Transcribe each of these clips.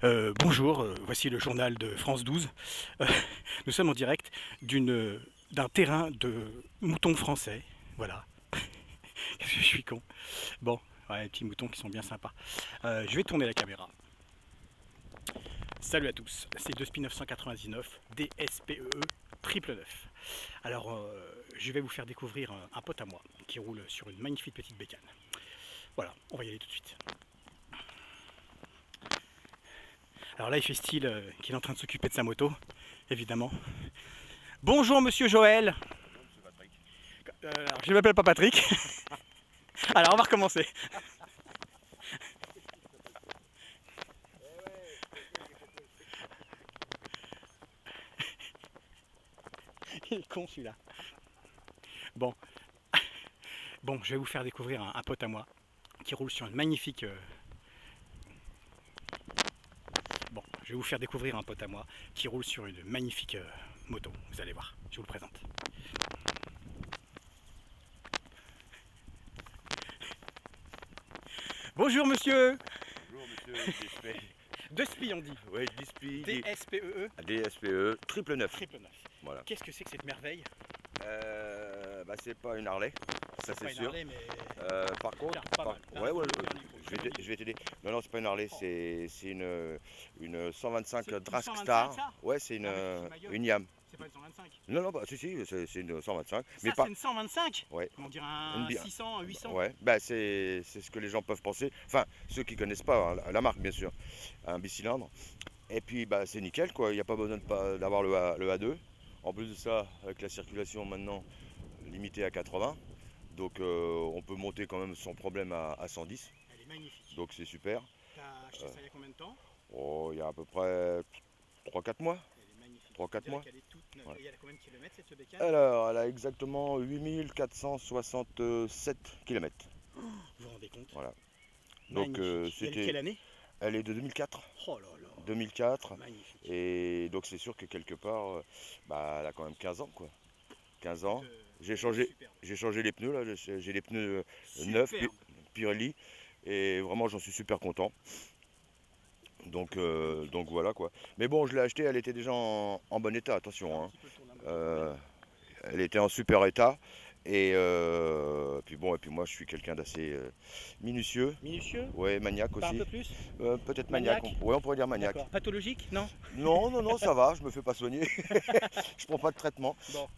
Bonjour, voici le journal de France 12. Euh, nous sommes en direct d'un terrain de moutons français. Voilà, je suis con. Bon, ouais, les petits moutons qui sont bien sympas. Je vais tourner la caméra. Salut à tous, c'est de Spin 999, DSPEE triple 9. Alors, je vais vous faire découvrir un pote à moi qui roule sur une magnifique petite bécane. Voilà, on va y aller tout de suite. Alors là, il fait style qu'il est en train de s'occuper de sa moto, évidemment. Bonjour Monsieur Joël. Bonjour Monsieur Patrick. Alors, je ne m'appelle pas Patrick. Alors, on va recommencer. Il est con celui-là. Bon. Bon, je vais vous faire découvrir un pote à moi qui roule sur une magnifique. Bon, je vais vous faire découvrir un pote à moi qui roule sur une magnifique moto. Vous allez voir, je vous le présente. Bonjour monsieur. Bonjour Monsieur DSP. De SPI on dit. Oui, DSP. DSPEE DSPE triple 9. triple 9. Voilà. Qu'est-ce que c'est que cette merveille? C'est pas une Harley, ça c'est sûr. Harley, mais... Par contre, ouais, je vais t'aider. Non, non, c'est pas une Harley, c'est une 125 C'est une Dragstar. 125, ça Ouais, c'est ma gueule. une Yam. C'est pas une 125. Non, non, bah si, si, c'est une 125. Ça, Mais c'est pas. une 125. Ouais. On dirait un Une 600, un 800. Ouais, bah c'est ce que les gens peuvent penser. Enfin, ceux qui connaissent pas hein, la marque, bien sûr. Un bicylindre. Et puis, bah c'est nickel, quoi. Il n'y a pas besoin d'avoir le A2. En plus de ça, avec la circulation maintenant limitée à 80, donc on peut monter quand même sans problème à 110. Elle est magnifique. Donc c'est super. T'as acheté ça il y a combien de temps? Oh, il y a à peu près 3-4 mois. Elle est magnifique. 3-4 mois. Elle est toute neuve. Ouais. Et elle a combien de kilomètres cette bécane? Alors, elle a exactement 8467 km. Vous vous rendez compte? Voilà. Donc Magnifique. Elle est quelle année? elle est de 2004. Oh là là. 2004. Magnifique. Et donc c'est sûr que quelque part, elle a quand même 15 ans, quoi. 15 ans. Euh, J'ai changé, superbe. j'ai changé les pneus, là. J'ai les pneus neufs, Superbe. Pirelli. Et vraiment, j'en suis super content. Donc voilà, quoi. Mais bon, je l'ai acheté, elle était déjà en bon état, attention, Un hein. petit peu le tour de la moto. Elle était en super état. Et puis bon, et puis moi, je suis quelqu'un d'assez minutieux. Minutieux? Ouais, maniaque Pas un aussi. peu plus? Peut-être maniaque. Maniaque? Ouais, on pourrait dire maniaque. D'accord. Pathologique? Non? Non, non, non, ça va, je me fais pas soigner. Je prends pas de traitement. Bon.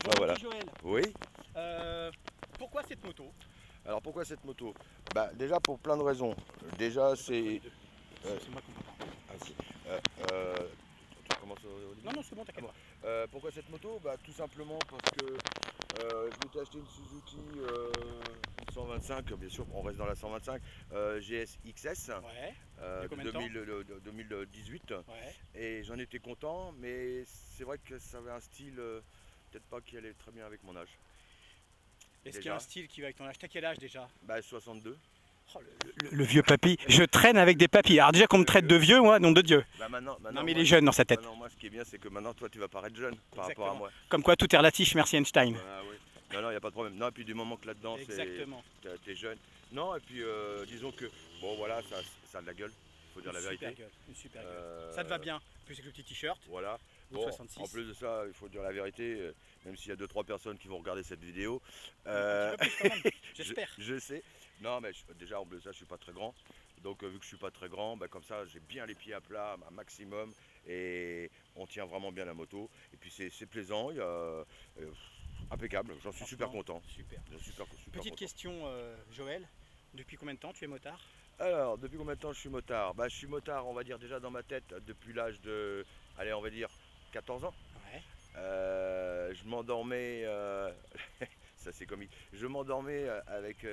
Enfin, voilà. Petit Joël, Oui. pourquoi cette moto? Alors pourquoi cette moto? Bah déjà pour plein de raisons. Déjà c'est. C'est moi qui comprends pas. Ah, si. Tu commences au début. Non, non, c'est bon, t'inquiète pas. Pourquoi cette moto? Bah tout simplement parce que je m'étais acheté une Suzuki 125, bien sûr, on reste dans la 125 GS XS Ouais, de combien de temps? 2018 Ouais. et j'en étais content, mais c'est vrai que ça avait un style peut-être pas qui allait très bien avec mon âge. Est-ce qu'il y a Déjà. un style qui va avec ton âge? T'as quel âge déjà? Bah 62. Oh, le vieux papy. Je traîne avec des papys. Alors déjà qu'on me traite de vieux, moi, nom de Dieu. Bah maintenant, Non mais il moi, est jeune dans sa tête. maintenant, moi ce qui est bien c'est que maintenant toi tu vas paraître jeune par rapport Exactement. à moi. Comme quoi tout est relatif, merci Einstein. Ah oui. Non, non, il n'y a pas de problème. Non, et puis du moment que là-dedans, Exactement. t'es jeune. Non, et puis disons que, bon voilà, ça a de la gueule, il faut dire la vérité. Une super gueule. Ça te va bien, plus avec le petit t-shirt. Voilà. Ou Bon, 66. en plus de ça, il faut dire la vérité, même s'il y a 2-3 personnes qui vont regarder cette vidéo. Un petit peu plus quand même, j'espère. Je sais. Non, mais déjà, en plus de ça, je suis pas très grand. Donc, vu que je suis pas très grand, bah, comme ça, j'ai bien les pieds à plat, un maximum. Et on tient vraiment bien la moto. Et puis, c'est plaisant. Il y a, impeccable. J'en suis super Franchement, content. Super. Super Petite content. question, Joël. Depuis combien de temps tu es motard? Alors, depuis combien de temps je suis motard? Bah, je suis motard, on va dire déjà dans ma tête, depuis l'âge de, allez, on va dire 14 ans. Ouais. Je m'endormais, ça c'est comique, je m'endormais avec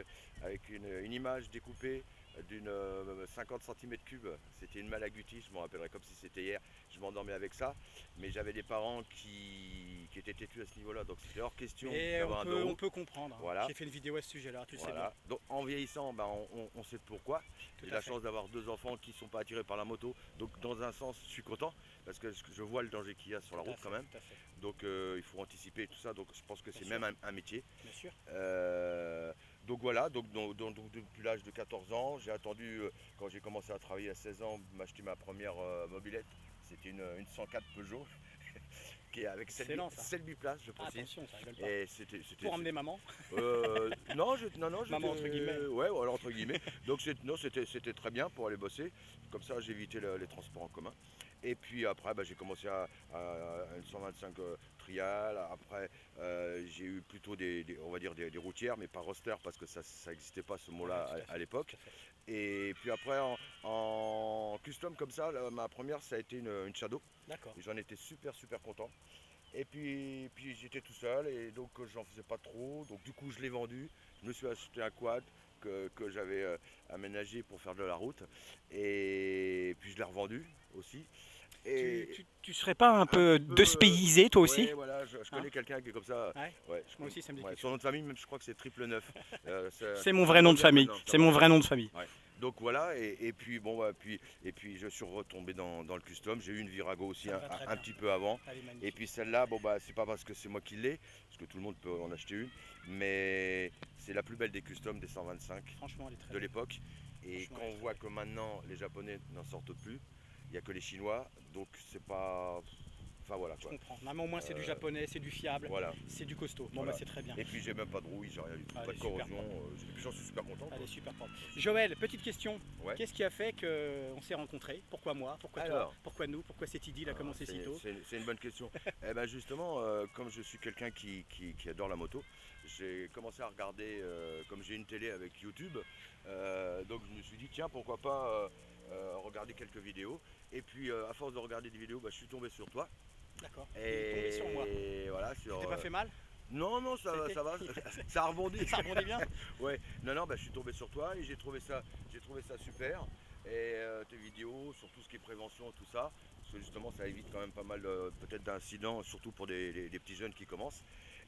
une image découpée d'une 50 cm3. C'était une Malaguti, je m'en rappellerai comme si c'était hier. Je m'endormais avec ça, mais j'avais des parents qui étaient têtus à ce niveau-là, donc c'était hors question Et d'avoir un dos on haut. peut comprendre. Hein. Voilà. J'ai fait une vidéo à ce sujet-là, tu le sais bien. Voilà. Donc en vieillissant, bah, on sait pourquoi. Tout J'ai à la fait. chance d'avoir 2 enfants qui ne sont pas attirés par la moto. Donc dans un sens, je suis content parce que je vois le danger qu'il y a sur la Tout à route fait, quand même. tout à fait. Donc il faut anticiper tout ça. Donc je pense que Bien c'est sûr. même un métier. Bien sûr. Donc voilà, donc depuis l'âge de 14 ans, j'ai attendu, quand j'ai commencé à travailler à 16 ans, m'acheter ma première mobilette. C'était une 104 Peugeot, qui est avec 7 Excellent ça. 7 biplaces, je Ah, précise. attention, ça rigole pas. Et Pour emmener maman. non, non, Maman, entre guillemets. Ouais, voilà, entre guillemets. Donc non, c'était très bien pour aller bosser. Comme ça, j'ai évité les transports en commun. Et puis après, bah, j'ai commencé à une 125 trial. Après, j'ai eu plutôt on va dire des routières, mais pas roster parce que ça n'existait pas ce mot-là Ouais, tout à fait, à l'époque. tout à fait. Et puis après, en custom comme ça, ma première, ça a été une Shadow. D'accord. Et j'en étais super content. Et puis j'étais tout seul et donc j'en faisais pas trop. Donc du coup je l'ai vendu. Je me suis acheté un quad que j'avais aménagé pour faire de la route. Et puis je l'ai revendu aussi. Et Tu serais pas un peu despayisé toi aussi? ouais, voilà, je connais quelqu'un qui est comme ça. Ouais. Ouais, Moi aussi ça me dit quelque son nom de famille, même je crois que c'est triple 9. C'est mon vrai nom de famille. Maintenant, C'est mon vrai nom de famille. ouais. Donc voilà, et puis bon, bah, puis je suis retombé dans le custom. J'ai eu une Virago aussi Ça me va très un bien. petit peu avant. Elle est Et magnifique. puis celle-là, bon bah c'est pas parce que c'est moi qui l'ai, parce que tout le monde peut en acheter une, mais c'est la plus belle des customs des 125 Franchement, elle est très de belle. l'époque. Et Franchement, quand elle est on très voit que maintenant les Japonais n'en sortent plus, il n'y a que les Chinois, donc c'est pas. Enfin voilà Je quoi. comprends. Non, mais au moins c'est du japonais, c'est du fiable, Voilà. c'est du costaud. Bon Voilà. bah c'est très bien. Et puis j'ai même pas de rouille, j'ai rien du tout, Ah, pas elle de est super corrosion, et puis j'en suis super content. Elle quoi. est super propre. Joël, petite question. Ouais. Qu'est-ce qui a fait qu'on s'est rencontrés? Pourquoi moi? Pourquoi toi? Alors. Pourquoi nous? Pourquoi cette idylle a commencé si tôt? C'est une bonne question. Eh ben justement, comme je suis quelqu'un qui adore la moto, j'ai commencé à regarder, comme j'ai une télé avec YouTube, donc je me suis dit tiens pourquoi pas regarder quelques vidéos. Et puis à force de regarder des vidéos, bah, je suis tombé sur toi. D'accord. Tu es tombé sur moi. Et voilà, Tu t'es pas fait mal? non, ça va, ça a rebondi. Ça rebondit bien? Ouais, non, bah, je suis tombé sur toi et j'ai trouvé ça super. Et tes vidéos sur tout ce qui est prévention, tout ça, parce que justement ça évite quand même pas mal peut-être d'incidents, surtout pour des petits jeunes qui commencent.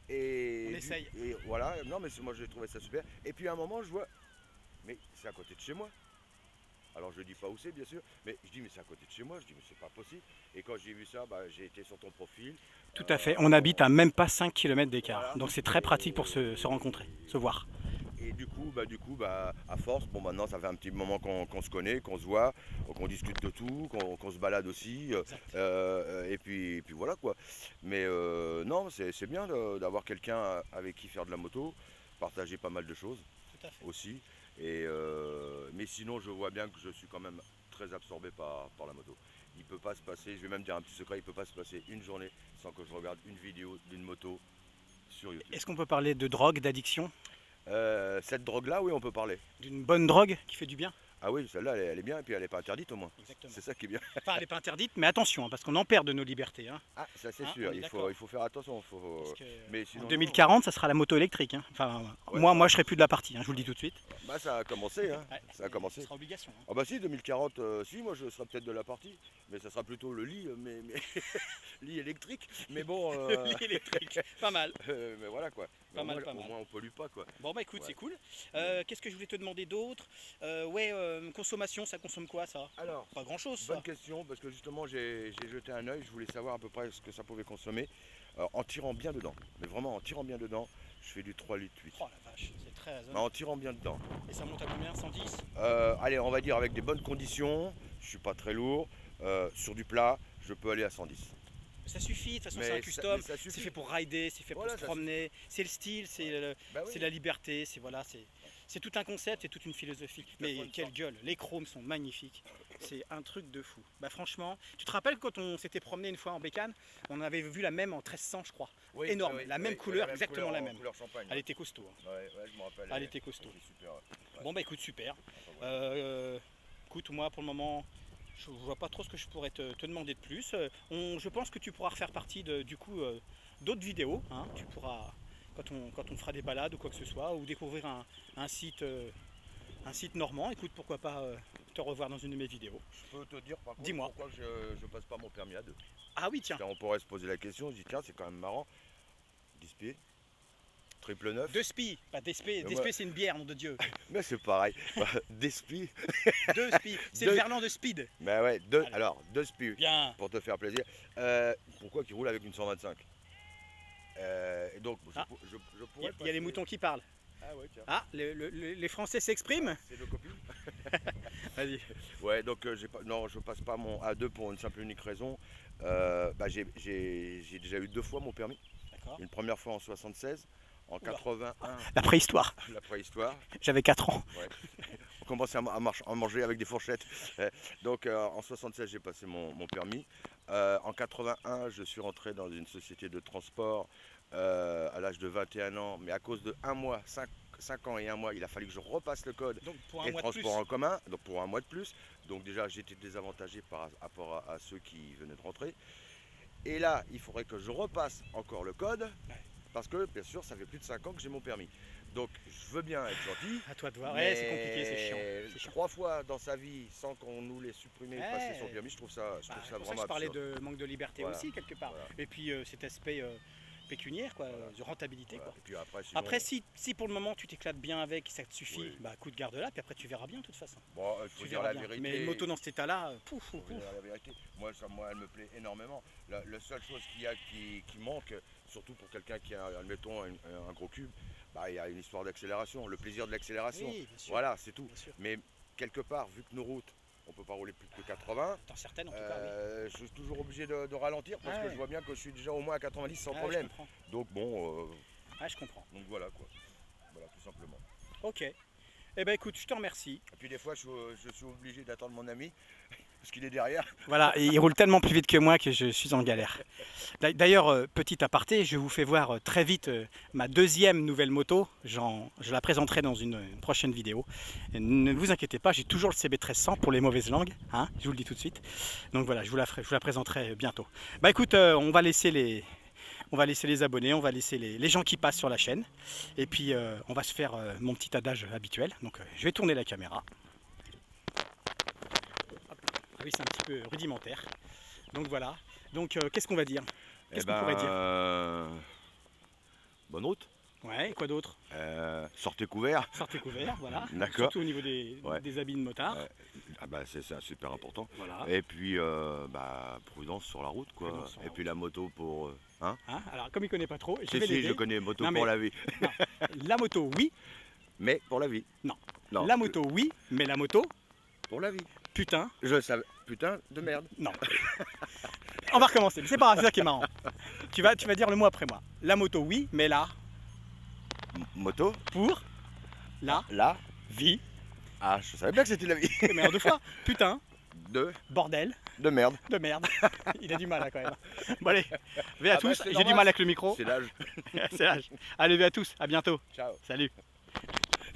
On essaye. Et voilà, non mais moi j'ai trouvé ça super. Et puis à un moment je vois, mais c'est à côté de chez moi. Alors je dis pas où c'est bien sûr, mais je dis mais c'est à côté de chez moi, je dis mais c'est pas possible. Et quand j'ai vu ça, bah, j'ai été sur ton profil. Tout à fait. On habite à même pas 5 km d'écart. Voilà. Donc c'est très pratique pour se rencontrer, se voir. Et du coup, à force, bon maintenant ça fait un petit moment qu'on se connaît, qu'on se voit, qu'on discute de tout, qu'on se balade aussi, et puis voilà quoi. Mais non, c'est bien d'avoir quelqu'un avec qui faire de la moto, partager pas mal de choses Tout à fait. aussi. Mais sinon, je vois bien que je suis quand même très absorbé par la moto. Il peut pas se passer, je vais même dire un petit secret, il peut pas se passer une journée sans que je regarde une vidéo d'une moto sur YouTube. Est-ce qu'on peut parler de drogue, d'addiction? Cette drogue-là, oui, on peut parler. D'une bonne drogue qui fait du bien? Ah oui, celle-là, elle est bien, et puis elle n'est pas interdite au moins. Exactement. C'est ça qui est bien. Enfin, elle n'est pas interdite, mais attention, hein, parce qu'on en perd de nos libertés. Hein. Ah, ça c'est Hein, sûr, on est il d'accord. faut faire attention. Parce que, Mais sinon, en 2040, ça sera la moto électrique. Hein. Enfin, Ouais. moi, je serai plus de la partie, hein, je vous le dis tout de suite. bah, ça a commencé, hein. Ouais, Ça a commencé. Ce sera obligation. Hein. Ah bah si, 2040, si, moi je serai peut-être de la partie, mais ça sera plutôt le lit, mais lit électrique. Mais bon, Lit électrique, pas mal. mais voilà quoi. Pas au mal, moins, pas au mal. moins on pollue pas quoi. Bon bah écoute, Ouais. c'est cool. Qu'est-ce que je voulais te demander d'autre? Consommation, ça consomme quoi ça? Alors, Pas grand chose ça. bonne question, parce que justement j'ai jeté un œil, je voulais savoir à peu près ce que ça pouvait consommer, en tirant bien dedans. Mais vraiment en tirant bien dedans, je fais du 3 litres 8. Oh la vache, c'est très Mais raisonnable. en tirant bien dedans. Et ça monte à combien? 110? Allez, on va dire avec des bonnes conditions, je suis pas très lourd, sur du plat, je peux aller à 110. Ça suffit, de toute façon Mais c'est un ça- custom, mais ça c'est suffit. fait pour rider, c'est fait Voilà, pour se ça promener, c'est le style, Bah oui. c'est la liberté, c'est voilà, c'est tout un concept, c'est toute une philosophie. Mais point de quelle sorte. gueule, les chromes sont magnifiques, c'est un truc de fou. Bah franchement, tu te rappelles quand on s'était promené une fois en bécane, on avait vu la même en 1300 je crois. Oui, Énorme, oui, la oui, même oui, couleur, exactement couleur, la même. Couleur champagne. Elle était costaud. Hein. Ouais, je me rappelle. Elle était costaud. était super. Ouais. Bon bah écoute, super. Enfin, voilà. Écoute, moi pour le moment, je vois pas trop ce que je pourrais te demander de plus. Je pense que tu pourras refaire partie d'autres vidéos. Hein. Tu pourras, quand on fera des balades ou quoi que ce soit, ou découvrir un site normand. Écoute, pourquoi pas te revoir dans une de mes vidéos. Je peux te dire par contre Dis-moi. pourquoi je passe pas mon permis A2. Ah oui, tiens, On pourrait se poser la question, je dis tiens c'est quand même marrant. 10 pieds, triple 9. deux spies, pas des spies. Des Ouais. spies c'est une bière, nom de Dieu. Mais c'est pareil. Des spies. Deux spies, c'est le Deux- verlan de speed. Mais ouais, Allez. alors deux spies. Bien. Pour te faire plaisir. Pourquoi qu'il roule avec une 125 et donc Ah. je Il pourrais y a les moutons qui parlent. Ah ouais, tiens. Ah, les Français s'expriment. C'est nos copines. Vas-y. Ouais, donc non, je passe pas mon A2 pour une simple et unique raison. J'ai déjà eu 2 fois mon permis. D'accord. Une première fois en 76, en Oula. 81, La préhistoire. la préhistoire. J'avais 4 ans. Ouais. On commençait à manger avec des fourchettes. Donc en 76, j'ai passé mon permis. En 81, je suis rentré dans une société de transport à l'âge de 21 ans. Mais à cause de 1 mois, 5 ans et 1 mois, il a fallu que je repasse le code Donc pour et un mois de plus. transport en commun. Donc pour 1 mois de plus. Donc déjà, j'étais désavantagé par rapport à ceux qui venaient de rentrer. Et là, il faudrait que je repasse encore le code. Parce que bien sûr, ça fait plus de 5 ans que j'ai mon permis. Donc je veux bien être gentil. À toi de voir. Ouais, c'est compliqué, c'est chiant. C'est chiant. 3 fois dans sa vie sans qu'on nous l'ait supprimé et passer son permis, je trouve ça, C'est pour ça vraiment que je parlais absurde. de manque de liberté Voilà. aussi quelque part. Voilà. Et puis cet aspect pécuniaire, quoi, de rentabilité. Voilà. Quoi. Et puis après, sinon, Après, si pour le moment tu t'éclates bien avec, ça te suffit, Oui. bah coup de garde là, puis après tu verras bien de toute façon. bon, il faut Tu dire verras la bien. vérité. Mais une moto dans cet état-là, pouf, Faut pouf, pouf. dire la vérité. Moi, elle me plaît énormément. La seule chose qui manque, surtout pour quelqu'un qui a, admettons, un gros cube, bah, il y a une histoire d'accélération, le plaisir de l'accélération. Oui, bien sûr. Voilà, c'est tout. Bien sûr. Mais quelque part, vu que nos routes, on peut pas rouler plus que 80, Dans certaines en tout cas, oui. je suis toujours obligé de ralentir parce Ah que ouais. je vois bien que je suis déjà au moins à 90 sans Ah, problème. Je comprends. Donc bon, Ah, je comprends. donc voilà quoi. Voilà, tout simplement. Ok. Eh ben écoute, je te remercie. Et puis des fois, je suis obligé d'attendre mon ami parce qu'il est derrière. Voilà, et il roule tellement plus vite que moi que je suis en galère. D'ailleurs, petit aparté, je vous fais voir très vite ma deuxième nouvelle moto. Je la présenterai dans une prochaine vidéo. Et ne vous inquiétez pas, j'ai toujours le CB 1300 pour les mauvaises langues, hein, je vous le dis tout de suite. Donc voilà, je vous la présenterai bientôt. Bah écoute, on va laisser les abonnés, on va laisser les gens qui passent sur la chaîne. Et puis on va se faire mon petit adage habituel. Donc je vais tourner la caméra. Ah oui, c'est un petit peu rudimentaire. Donc voilà. Donc qu'est-ce qu'on va dire? Qu'est-ce qu'on pourrait dire? Bonne route. Ouais, et quoi d'autre? Sortez couvert. Sortez couvert, voilà. D'accord. Surtout au niveau des habits de motard. Ah bah c'est super important. Voilà. Et puis prudence sur la route quoi. Prudence sur la Et puis la moto pour Hein, alors comme il connaît pas trop, je Si vais si, l'aider. je connais moto Non, pour mais- la vie. Non, la moto, oui. Mais pour la vie. Non. Non. La moto, oui. Mais la moto, Pour la vie. putain, Je savais. Putain de merde. non. On va recommencer. Mais c'est pas grave, c'est ça qui est marrant. Tu vas dire le mot après moi. La moto, oui. Mais là, Moto. pour la La. vie. Ah, je savais bien que c'était la vie. Merde deux fois. Putain, De bordel. de merde. De merde. Il a du mal là quand même. Bon allez, vais à Ah bah, tous. c'est J'ai du normal. mal avec le micro. C'est l'âge. C'est l'âge. Allez, vais à tous. À bientôt. Ciao. Salut.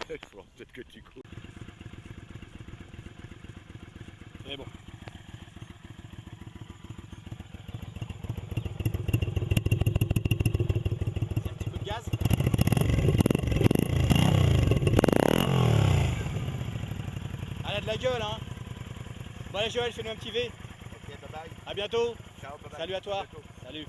Il faudra peut-être que tu coupes. C'est bon. C'est un petit coup de gaz. Elle a de la gueule, hein. Bon allez Joël, fais-nous un petit V. Ok, bye bye. À bientôt. Ciao, bye bye. Salut à toi. bientôt. Salut.